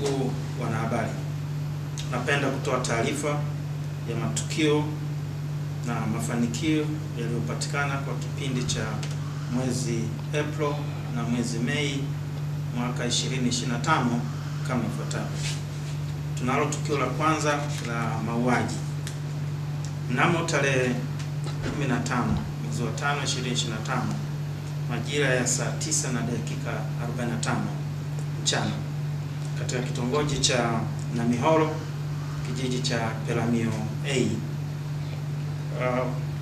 Ndugu wanahabari, napenda kutoa taarifa ya matukio na mafanikio yaliyopatikana kwa kipindi cha mwezi April na mwezi Mei mwaka 2025 kama ifuatavyo. Tunalo tukio la kwanza la mauaji. Mnamo tarehe 15 mwezi wa 5 2025 majira ya saa 9 na dakika 45 mchana katika kitongoji cha Namiholo, kijiji cha Peramiho A,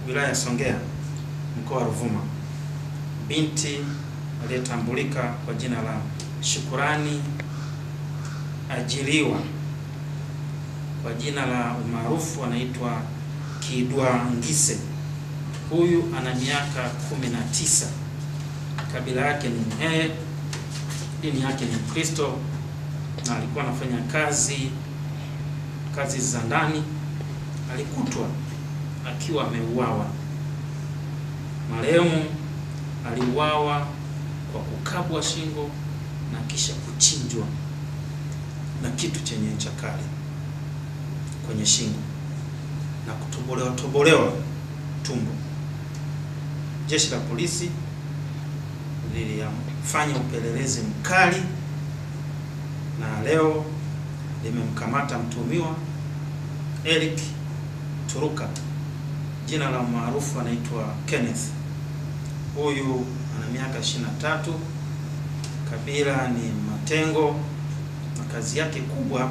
wilaya ya Songea, mkoa wa Ruvuma, binti aliyetambulika kwa jina la Shukurani Ajiliwa, kwa jina la umaarufu anaitwa Kidwangise. Huyu ana miaka 19, kabila yake ni Mhehe, dini yake ni Kristo, na alikuwa anafanya kazi za ndani. Alikutwa akiwa ameuawa. Marehemu aliuawa kwa kukabwa shingo na kisha kuchinjwa na kitu chenye ncha kali kwenye shingo na kutobolewa tumbo. Jeshi la polisi lilifanya upelelezi mkali na leo limemkamata mtuhumiwa Eric Turuka, jina la maarufu anaitwa Kenneth. Huyu ana miaka 23, kabila ni Matengo, na kazi yake kubwa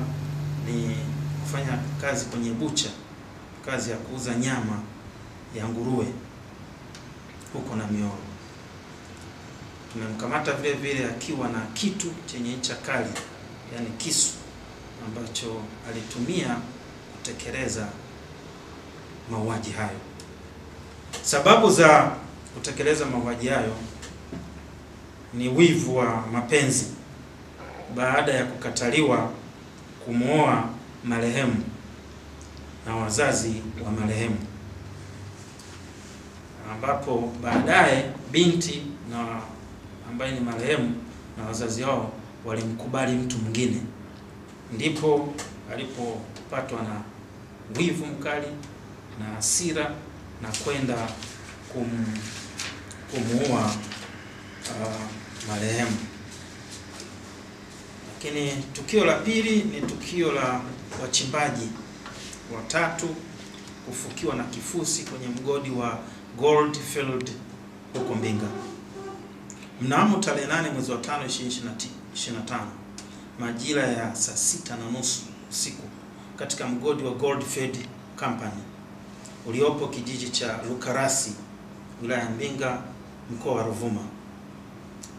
ni kufanya kazi kwenye bucha, kazi ya kuuza nyama ya nguruwe huko Namiholo. Tumemkamata vile vile akiwa na kitu chenye ncha kali, yani kisu, ambacho alitumia kutekeleza mauaji hayo. Sababu za kutekeleza mauaji hayo ni wivu wa mapenzi baada ya kukataliwa kumwoa marehemu na wazazi wa marehemu, ambapo baadaye binti na ambaye ni marehemu na wazazi wao walimkubali mtu mwingine. Ndipo alipopatwa na wivu mkali na hasira na kwenda kumuua marehemu. Lakini tukio la pili ni tukio la wachimbaji watatu kufukiwa na kifusi kwenye mgodi wa Goldfield huko Mbinga. Mnamo tarehe 8 mwezi wa 5 2025 majira ya saa 6:30 usiku katika mgodi wa Goldfield Company uliopo kijiji cha Lukarasi, wilaya ya Mbinga, mkoa wa Ruvuma,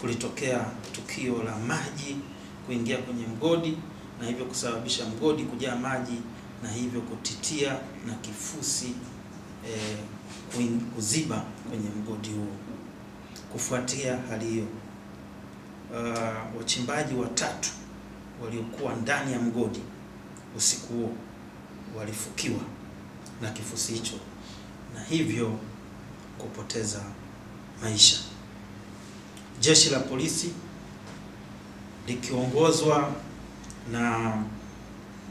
kulitokea tukio la maji kuingia kwenye mgodi na hivyo kusababisha mgodi kujaa maji na hivyo kutitia na kifusi kuziba kwenye mgodi huo. Kufuatia hali hiyo, wachimbaji watatu waliokuwa ndani ya mgodi usiku huo walifukiwa na kifusi hicho na hivyo kupoteza maisha. Jeshi la polisi likiongozwa na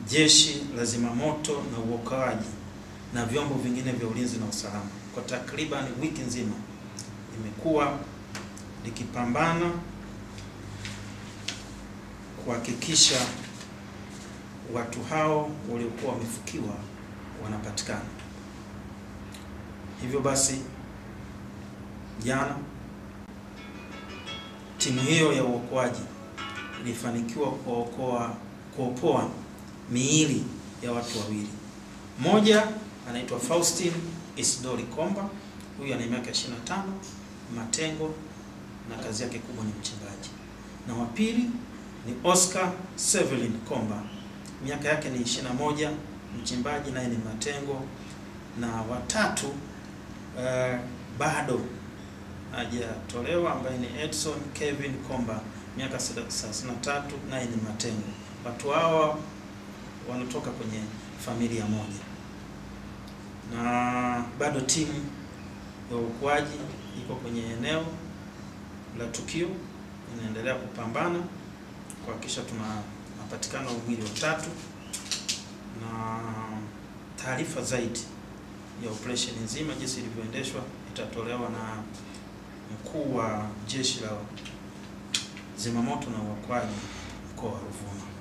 jeshi la zimamoto na uokoaji na vyombo vingine vya ulinzi na usalama kwa takriban wiki nzima limekuwa likipambana kuhakikisha watu hao waliokuwa wamefukiwa wanapatikana. Hivyo basi, jana timu hiyo ya uokoaji ilifanikiwa kuopoa miili ya watu wawili. Mmoja anaitwa Faustin Isidori Komba, huyu ana miaka 25, Matengo, na kazi yake kubwa ni mchimbaji. Na wa pili ni Oscar Sevelin Komba, miaka yake ni 21, mchimbaji naye ni Matengo. Na watatu bado hajatolewa, ambaye ni Edson Kevin Komba, miaka 33, naye ni Matengo. Watu hawa wanatoka kwenye familia moja. Na bado timu ya uokoaji iko kwenye eneo la tukio, inaendelea kupambana kuhakikisha unapatikana mwili wa tatu, na taarifa zaidi ya operation nzima jinsi ilivyoendeshwa itatolewa na mkuu wa jeshi la zimamoto na uokoaji mkoa wa Ruvuma.